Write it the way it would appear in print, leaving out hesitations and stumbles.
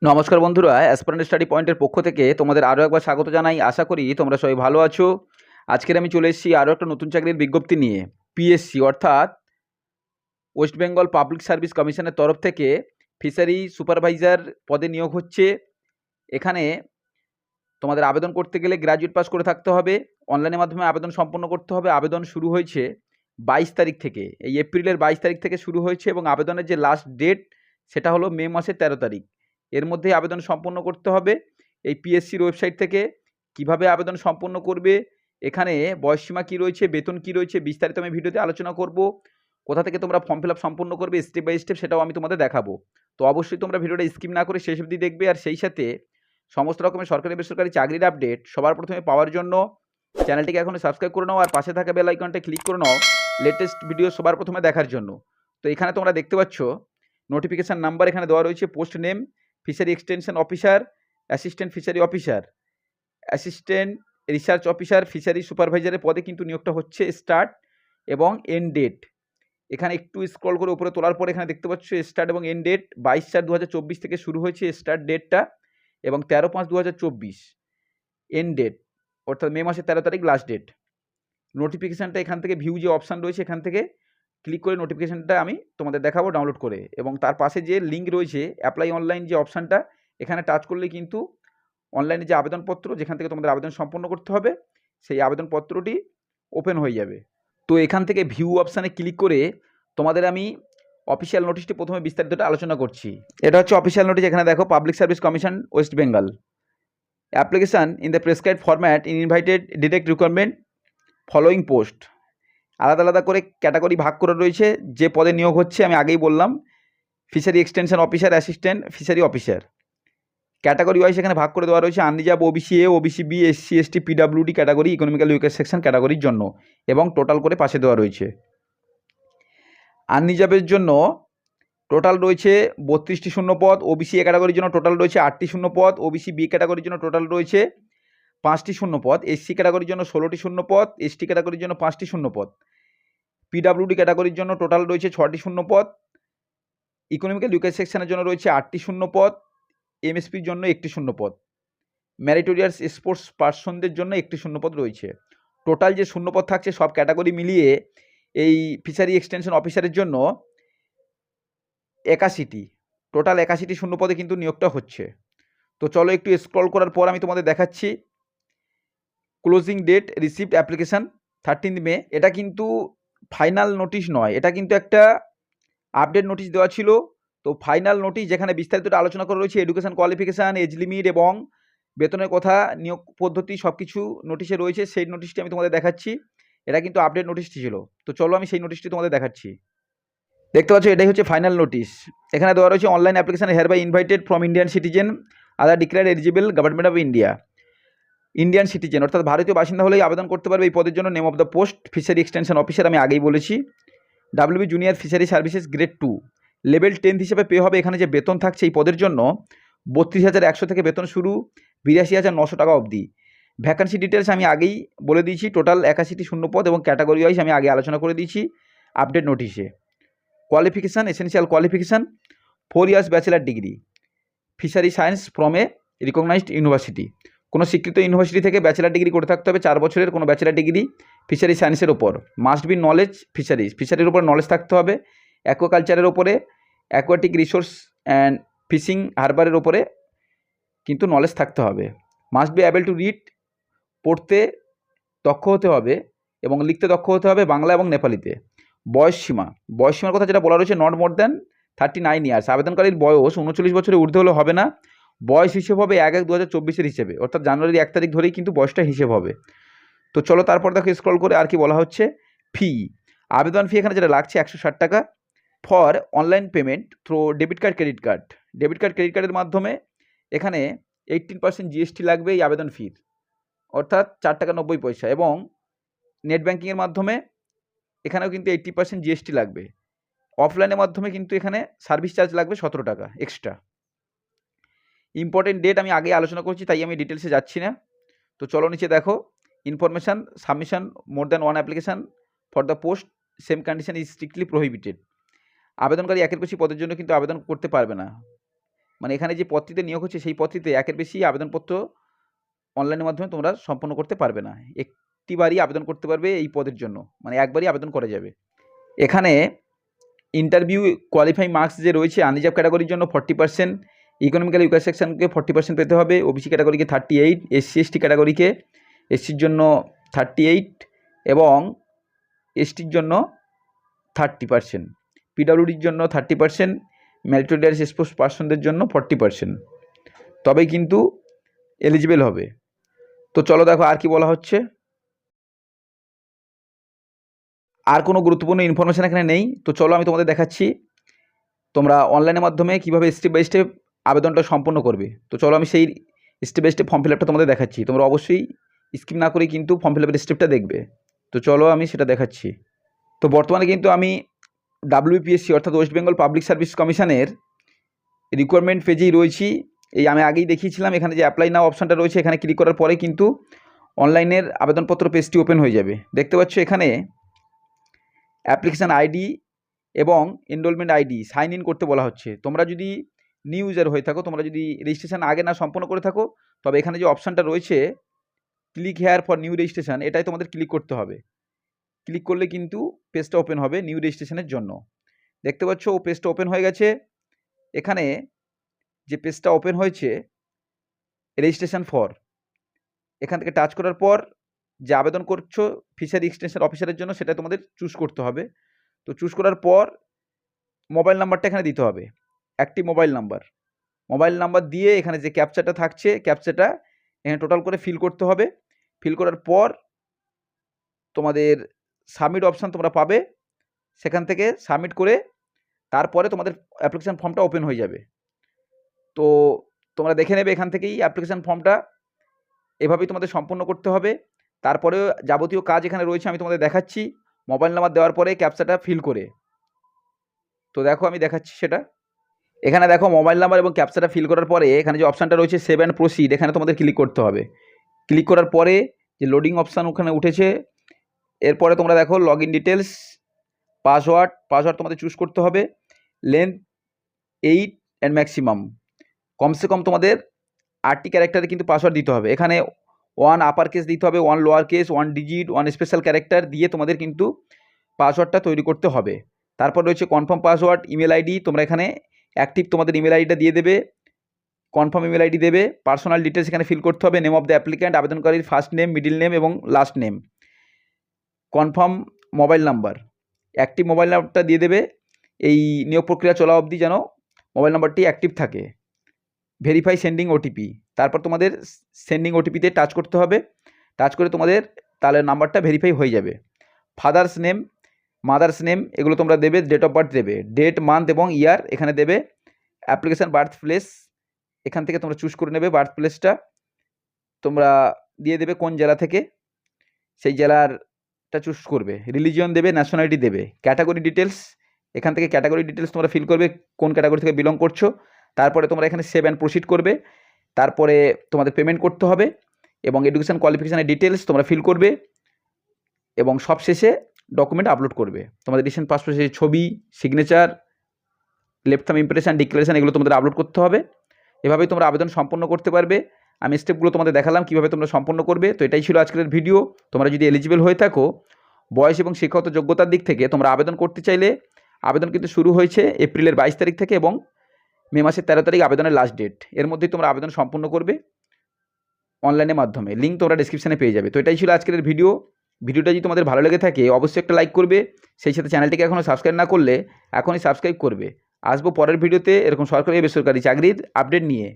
নমস্কার বন্ধুরা, aspirant study পয়েন্টের পক্ষ থেকে তোমাদের আরও একবার স্বাগত জানাই। আশা করি তোমরা সবাই ভালো আছো। আজকের আমি চলে এসেছি আরও একটা নতুন চাকরির বিজ্ঞপ্তি নিয়ে। পিএসসি অর্থাৎ ওয়েস্ট বেঙ্গল পাবলিক সার্ভিস কমিশনের তরফ থেকে ফিশারি সুপারভাইজার পদে নিয়োগ হচ্ছে। এখানে তোমাদের আবেদন করতে গেলে গ্র্যাজুয়েট পাস করে থাকতে হবে। অনলাইনের মাধ্যমে আবেদন সম্পন্ন করতে হবে। আবেদন শুরু হয়েছে 22 তারিখ থেকে, এই এপ্রিলের 22 তারিখ থেকে শুরু হয়েছে এবং আবেদনের যে লাস্ট ডেট সেটা হলো মে মাসের 13 তারিখ। এর মধ্যেই আবেদন সম্পন্ন করতে হবে। এই পিএসসির ওয়েবসাইট থেকে কিভাবে আবেদন সম্পন্ন করবে, এখানে বয়সসীমা কী রয়েছে, বেতন কী রয়েছে, বিস্তারিত আমি ভিডিওতে আলোচনা করব। কোথা থেকে তোমরা ফর্ম ফিল আপ সম্পন্ন করবে স্টেপ বাই স্টেপ, সেটাও আমি তোমাদের দেখাবো। তো অবশ্যই তোমরা ভিডিওটা স্কিপ না করে শেষ অবধি দেখবে। আর সেই সাথে সমস্ত রকমের সরকারি বেসরকারি চাকরির আপডেট সবার প্রথমে পাওয়ার জন্য চ্যানেলটিকে এখনও সাবস্ক্রাইব করে নাও আর পাশে থাকা বেল আইকনটা ক্লিক করে নাও লেটেস্ট ভিডিও সবার প্রথমে দেখার জন্য। তো এখানে তোমরা দেখতে পাচ্ছ নোটিফিকেশান নাম্বার এখানে দেওয়া রয়েছে, post name fishery extension officer, assistant fishery officer, assistant research officer, fishery সুপারভাইজারের পদে কিন্তু নিয়োগটা হচ্ছে। স্টার্ট এবং এন্ড ডেট এখানে একটু স্ক্রল করে উপরে তোলার পর এখানে দেখতে পাচ্ছ স্টার্ট এবং এন্ড ডেট 22/4/2024 থেকে শুরু হয়েছে স্টার্ট ডেটটা এবং 13/5/2024 এন্ড ডেট অর্থাৎ মে মাসের 13 তারিখ লাস্ট ডেট। নোটিফিকেশানটা এখান থেকে ভিউ যে অপশান রয়েছে এখান থেকে ক্লিক করে নোটিফিকেশানটা আমি তোমাদের দেখাবো ডাউনলোড করে, এবং তার পাশে যে লিঙ্ক রয়েছে অ্যাপ্লাই অনলাইন যে অপশানটা এখানে টাচ করলে কিন্তু অনলাইনে যে আবেদনপত্র যেখান থেকে তোমাদের আবেদন সম্পন্ন করতে হবে সেই আবেদনপত্রটি ওপেন হয়ে যাবে। তো এখান থেকে ভিউ অপশানে ক্লিক করে তোমাদের আমি অফিসিয়াল নোটিশটি প্রথমে বিস্তারিতটা আলোচনা করছি। এটা হচ্ছে অফিসিয়াল নোটিশ। এখানে দেখো, public service commission west Bengal, application in the prescribed format in invited direct requirement following post. আলাদা আলাদা করে ক্যাটাগরি ভাগ করে রয়েছে যে পদে নিয়োগ হচ্ছে। আমি আগেই বললাম fishery extension officer, assistant fishery officer. Category wise এখানে ভাগ করে দেওয়া রয়েছে unreserve, OBC A, OBC B, SC ST, PWD category, economical weaker section ক্যাটাগরির জন্য, এবং টোটাল করে পাশে দেওয়া রয়েছে। আনরিজার্ভের জন্য টোটাল রয়েছে 32টি শূন্যপদ, ওবিসি এ ক্যাটাগরির জন্য টোটাল রয়েছে 8টি শূন্যপদ, ওবিসি বি ক্যাটাগরির জন্য টোটাল রয়েছে 5টি শূন্যপদ, এসসি ক্যাটাগরির জন্য 16টি শূন্যপদ, এসটি ক্যাটাগরির জন্য 5টি শূন্যপদ, পিডাব্লিউডি ক্যাটাগরির জন্য টোটাল রয়েছে 6টি শূন্যপদ, ইকোনমিক্যাল উইকার সেকশনের জন্য রয়েছে 8টি শূন্যপদ, এমএসপির জন্য 1টি শূন্যপদ, ম্যারিটোরিয়াস স্পোর্টস পার্সনদের জন্য 1টি শূন্যপদ রয়েছে। টোটাল যে শূন্যপদ থাকছে সব ক্যাটাগরি মিলিয়ে এই ফিশারি এক্সটেনশন অফিসারের জন্য 81টি, টোটাল 81টি শূন্যপদে কিন্তু নিয়োগটা হচ্ছে। তো চলো একটু স্ক্রল করার পর আমি তোমাদের দেখাচ্ছি। ক্লোজিং ডেট রিসিভড অ্যাপ্লিকেশান 13 মে। এটা কিন্তু ফাইনাল নোটিশ নয়, এটা কিন্তু একটা আপডেট নোটিশ দেওয়া ছিল। তো ফাইনাল নোটিশ যেখানে বিস্তারিতটা আলোচনা করা রয়েছে, এডুকেশান কোয়ালিফিকেশান, এজ লিমিট এবং বেতনের কথা, নিয়োগ পদ্ধতি সব কিছু নোটিশে রয়েছে। সেই নোটিশটি আমি তোমাদের দেখাচ্ছি। এটা কিন্তু আপডেট নোটিশটি ছিল। তো চলো আমি সেই নোটিশটি তোমাদের দেখাচ্ছি। দেখতে পাচ্ছ এটাই হচ্ছে ফাইনাল নোটিশ। এখানে দেওয়া রয়েছে online application hereby invited from Indian citizen other declare eligible government of India. Indian citizen অর্থাৎ ভারতীয় বাসিন্দা হলেই আবেদন করতে পারবে এই পদের জন্য। Name of the post fishery extension officer, আমি আগেই বলেছি। WB junior fishery services grade 2, level 10 হিসেবে পে হবে। এখানে যে বেতন থাকছে এই পদের জন্য 32,100 থেকে বেতন শুরু, 82,900 টাকা অবধি। ভ্যাকান্সি ডিটেলস আমি আগেই বলে দিয়েছি। টোটাল 81টি শূন্যপদ এবং ক্যাটাগরি ওয়াইজ আমি আগে আলোচনা করে দিয়েছি আপডেট নোটিশে। Qualification, essential qualification 4 years bachelor degree fishery science from a recognised university. কোনো স্বীকৃত ইউনিভার্সিটি থেকে ব্যাচেলার ডিগ্রি করে থাকতে হবে, 4 বছরের কোনো ব্যাচেলার ডিগ্রি ফিশারি সায়েন্সের ওপর। মাস্ট বি নলেজ ফিশারির উপর নলেজ থাকতে হবে। অ্যাকোয়াকালচারের ওপরে, অ্যাকোয়াটিক রিসোর্স অ্যান্ড ফিশিং হারবারের ওপরে কিন্তু নলেজ থাকতে হবে। Must be able to read, পড়তে দক্ষ হতে হবে এবং লিখতে দক্ষ হতে হবে বাংলা এবং নেপালিতে। বয়সসীমার কথা যেটা বলা রয়েছে, নট মোর দ্যান 39 ইয়ার্স। আবেদনকারীর বয়স 39 বছরের ঊর্ধ্বে হলে হবে না। বয়স হিসেব হবে 1/1/2024 হিসেবে, অর্থাৎ জানুয়ারির 1 তারিখ ধরেই কিন্তু বয়সটা হিসেব হবে। তো চলো তারপর দেখো স্ক্রল করে আর কি বলা হচ্ছে। ফি, আবেদন ফি এখানে যেটা লাগছে 160 টাকা for online payment through debit card credit card. Debit card credit কার্ডের মাধ্যমে এখানে 18% জিএসটি লাগবে এই আবেদন ফির, অর্থাৎ 4.90 টাকা, এবং নেট ব্যাঙ্কিংয়ের মাধ্যমে এখানেও কিন্তু 80% জিএসটি লাগবে। অফলাইনের মাধ্যমে কিন্তু এখানে সার্ভিস চার্জ লাগবে 17 টাকা এক্সট্রা। ইম্পর্টেন্ট ডেট আমি আগে আলোচনা করছি, তাই আমি ডিটেলসে যাচ্ছি না। তো চলো নিচে দেখো, information submission more than one application for the post same condition is strictly prohibited. আবেদনকারী একের বেশি পদের জন্য কিন্তু আবেদন করতে পারবে না। মানে এখানে যে পদটিতে নিয়োগ হচ্ছে সেই পদটিতে একের বেশি আবেদনপত্র অনলাইনের মাধ্যমে তোমরা সম্পন্ন করতে পারবে না। একটিবারই আবেদন করতে পারবে এই পদের জন্য, মানে একবারই আবেদন করা যাবে। এখানে ইন্টারভিউ কোয়ালিফাইং মার্কস যে রয়েছে আনরিজার্ভ ক্যাটাগরির জন্য 40%, ইকোনমিক্যালি উইকার সেকশনকে 40% পেতে হবে, ওবিসি ক্যাটাগরিকে 38, এসসি এসটি ক্যাটাগরিকে এসসির জন্য 38 এবং এসটির জন্য 30%, পিডব্লিউডির জন্য 30%, ম্যারিটোরিয়াস স্পোর্টস পার্সনদের জন্য 40%, তবেই কিন্তু এলিজিবল হবে। তো চলো দেখো আর কি বলা হচ্ছে। আর কোনো গুরুত্বপূর্ণ ইনফরমেশান এখানে নেই। তো চলো আমি তোমাদের দেখাচ্ছি তোমরা অনলাইনের মাধ্যমে কীভাবে স্টেপ বাই স্টেপ আবেদনটা সম্পন্ন করবে। তো চলো আমি সেই step by step form fill আপটা তোমাদের দেখাচ্ছি। তোমরা অবশ্যই স্কিপ না করেই কিন্তু ফর্ম ফিল আপের স্টেপটা দেখবে। তো চলো আমি সেটা দেখাচ্ছি। তো বর্তমানে কিন্তু আমি WPSC অর্থাৎ ওয়েস্ট বেঙ্গল পাবলিক সার্ভিস কমিশনের রিকোয়ারমেন্ট পেজেই রয়েছি। এই আমি আগেই দেখিয়েছিলাম, এখানে যে অ্যাপ্লাই নাও অপশানটা রয়েছে এখানে ক্লিক করার পরে কিন্তু অনলাইনের আবেদনপত্র পেজটি ওপেন হয়ে যাবে। দেখতে পাচ্ছ এখানে অ্যাপ্লিকেশান আইডি এবং এনরোলমেন্ট আইডি সাইন ইন করতে বলা হচ্ছে। তোমরা যদি নিউ ইউজার হয়ে থাকো, তোমরা যদি রেজিস্ট্রেশন আগে না সম্পন্ন করে থাকো, তবে এখানে যে অপশানটা রয়েছে click here for new registration, এটাই তোমাদের ক্লিক করতে হবে। ক্লিক করলে কিন্তু পেজটা ওপেন হবে নিউ রেজিস্ট্রেশনের জন্য। দেখতে পাচ্ছ ও পেজটা ওপেন হয়ে গেছে। এখানে যে পেজটা ওপেন হয়েছে রেজিস্ট্রেশন ফর, এখান থেকে টাচ করার পর যে আবেদন করছো ফিশারি এক্সটেনশন অফিসারের জন্য সেটা তোমাদের চুজ করতে হবে। তো চুজ করার পর মোবাইল নাম্বারটা এখানে দিতে হবে, একটি মোবাইল নাম্বার দিয়ে এখানে যে ক্যাপচাটা থাকছে ক্যাপচাটা এখানে টোটাল করে ফিল করতে হবে। ফিল করার পর তোমাদের সাবমিট অপশান তোমরা পাবে, সেখান থেকে সাবমিট করে তারপরে তোমাদের অ্যাপ্লিকেশান ফর্মটা ওপেন হয়ে যাবে। তো তোমরা দেখে নেবে এখান থেকেই অ্যাপ্লিকেশান ফর্মটা এভাবেই তোমাদের সম্পূর্ণ করতে হবে। তারপরে যাবতীয় কাজ এখানে রয়েছে আমি তোমাদের দেখাচ্ছি মোবাইল নাম্বার দেওয়ার পরে ক্যাপচাটা ফিল করে। তো দেখো আমি দেখাচ্ছি সেটা। এখানে দেখো মোবাইল নাম্বার এবং ক্যাপচাটা ফিল করার পরে এখানে যে অপশানটা রয়েছে সেভ অ্যান্ড প্রসিড, এখানে তোমাদের ক্লিক করতে হবে। ক্লিক করার পরে যে লোডিং অপশান ওখানে উঠেছে, এরপরে তোমরা দেখো লগ ইন ডিটেলস, পাসওয়ার্ড তোমাদের চুজ করতে হবে। লেন্থ 8 অ্যান্ড ম্যাক্সিমাম, কমসে কম তোমাদের 8টি ক্যারেক্টারে কিন্তু পাসওয়ার্ড দিতে হবে। এখানে 1 আপার কেস দিতে হবে, 1 lower case, 1 digit, 1 special character দিয়ে তোমাদের কিন্তু পাসওয়ার্ডটা তৈরি করতে হবে। তারপর রয়েছে কনফার্ম পাসওয়ার্ড, ইমেল আইডি, তোমরা এখানে অ্যাক্টিভ তোমাদের ইমেল আইডিটা দিয়ে দেবে, কনফার্ম ইমেল আইডি দেবে। পার্সোনাল ডিটেলস এখানে ফিল করতে হবে, নেম অফ দ্য অ্যাপ্লিক্যান্ট, আবেদনকারীর ফার্স্ট নেম, মিডিল নেম এবং last name. Confirm mobile number, active mobile নাম্বারটা দিয়ে দেবে, এই নিয়োগ প্রক্রিয়া চলা অবধি যেন মোবাইল নাম্বারটি অ্যাক্টিভ থাকে। ভেরিফাই সেন্ডিং ওটিপি, তারপর তোমাদের সেন্ডিং ওটিপিতে টাচ করতে হবে। টাচ করে তোমাদের তাহলে নাম্বারটা ভেরিফাই হয়ে যাবে। ফাদার্স নেম, মাদার্স নেম এগুলো তোমরা দেবে, ডেট অফ বার্থ দেবে, ডেট, মান্থ এবং ইয়ার এখানে দেবে। অ্যাপ্লিকেশান বার্থ প্লেস, এখান থেকে তোমরা চুজ করে নেবে বার্থ প্লেসটা, তোমরা দিয়ে দেবে কোন জেলা থেকে, সেই জেলারটা চুজ করবে। রিলিজিয়ন দেবে, ন্যাশনালিটি দেবে। ক্যাটাগরি ডিটেলস, এখান থেকে ক্যাটাগরি ডিটেলস তোমরা ফিল করবে কোন ক্যাটাগরি থেকে বিলং করছো। তারপরে তোমরা এখানে সেভ অ্যান্ড প্রসিড করবে। তারপরে তোমাদের পেমেন্ট করতে হবে এবং এডুকেশান কোয়ালিফিকেশানের ডিটেলস তোমরা ফিল করবে এবং সবশেষে ডকুমেন্ট আপলোড করবে। তোমাদের রিসেন্ট পাসপোর্ট সাইজের ছবি, signature, left thumb impression, declaration এগুলো তোমাদের আপলোড করতে হবে। এভাবেই তোমরা আবেদন সম্পন্ন করতে পারবে। আমি স্টেপগুলো তোমাদের দেখালাম কীভাবে তোমরা সম্পন্ন করবে। তো এটাই ছিল আজকের ভিডিও। তোমরা যদি এলিজিবল হয়ে থাকো বয়স এবং শিক্ষাগত যোগ্যতার দিক থেকে তোমরা আবেদন করতে চাইলে, আবেদন কিন্তু শুরু হয়েছে এপ্রিলের 22 তারিখ থেকে এবং মে মাসের 13 তারিখ আবেদনের লাস্ট ডেট। এর মধ্যেই তোমরা আবেদন সম্পন্ন করবে অনলাইনের মাধ্যমে। লিঙ্ক তোমরা ডিসক্রিপশানে পেয়ে যাবে। তো এটাই ছিল আজকের ভিডিওটা যদি তোমাদের ভালো লেগে থাকে অবশ্যই একটা লাইক করবে, সেই সাথে চ্যানেলটিকে এখনও সাবস্ক্রাইব না করলে এখনই সাবস্ক্রাইব করবে। আসবো পরের ভিডিওতে এরকম সরকারি বেসরকারি চাকরির আপডেট নিয়ে।